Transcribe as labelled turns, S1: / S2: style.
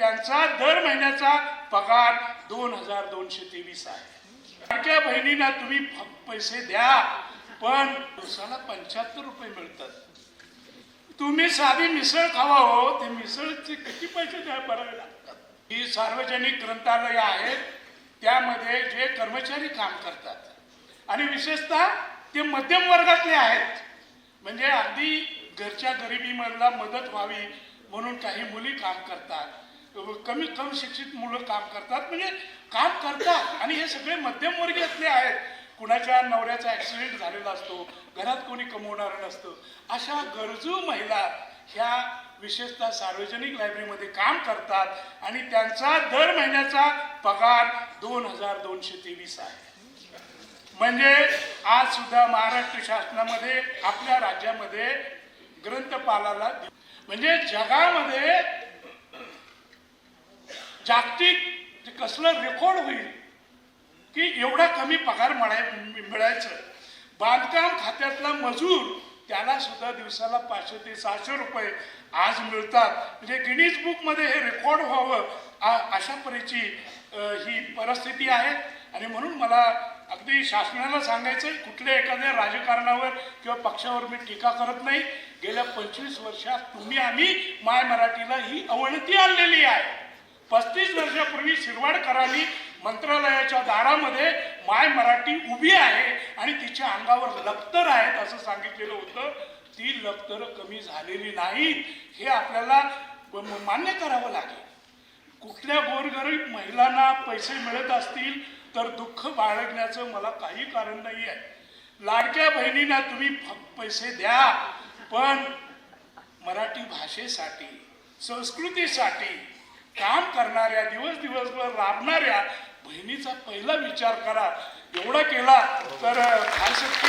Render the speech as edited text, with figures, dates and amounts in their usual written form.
S1: त्यांचा दर महिन्याचा पगार 2223 आहे. लाडक्या बहिणींना तुम्ही पैसे द्या, पण दिवसाला 75 रुपये मिळतात. तुम्ही साधी मिसळ खावा हो, ते मिसळचे किती पैसे भरावे लागतात. ही सार्वजनिक ग्रंथालय आहेत, त्यामध्ये जे कर्मचारी काम करतात आणि विशेषतः ते मध्यम वर्गातले आहेत, म्हणजे अगदी घरच्या गरिबीमधला मदत व्हावी म्हणून काही मुली काम करतात, कम शिक्षित मुलं काम करतात, म्हणजे काम करतात आणि हे सगळे मध्यमवर्गीयातले आहेत. कुणाच्या नवऱ्याचा ॲक्सिडेंट झालेला असतो, घरात कोणी कमवणारं नसतं, अशा गरजू महिला ह्या विशेषतः सार्वजनिक लायब्ररीमध्ये काम करतात आणि त्यांचा दर महिन्याचा पगार 2223 आहे. म्हणजे आज सुद्धा महाराष्ट्र शासनामध्ये आपल्या राज्यामध्ये ग्रंथपालाला म्हणजे जगामध्ये जागतिक कसलं रेकॉर्ड होईल की एवढा कमी पगार मिळायचं. बांधकाम खात्यातला मजूर त्याला सुद्धा दिवसाला 500 ते 600 रुपये आज मिळतात. म्हणजे गिनीज बुकमध्ये हे रेकॉर्ड व्हावं अशा परीची ही परिस्थिती आहे. आणि म्हणून मला अगदी शासनाला सांगायचं, कुठल्या एखाद्या राजकारणावर किंवा पक्षावर मी टीका करत नाही. गेल्या 25 वर्षात तुम्ही आम्ही माय मराठीला ही अवनती आणलेली आहे. 35 वर्षापूर्वी शिरवाडकरांनी मंत्रालयाच्या दारामध्ये माय मराठी उभी आहे आणि तिच्या अंगावर लखतर आहेत असं सांगितलेलं होतं. ती लखतर कमी झालेली नाहीत, हे आपल्याला मान्य करावं लागेल. कुठल्या गोरगरीब महिलांना पैसे मिळत असतील तर दुःख बाळगण्याचं मला काही कारण नाही आहे. लाडक्या बहिणींना तुम्ही पैसे द्या, पण मराठी भाषेसाठी, संस्कृतीसाठी काम करणाऱ्या, दिवसभर राबणाऱ्या बहिणीचा पहिला विचार करा. एवढा केला तर काय शक्ती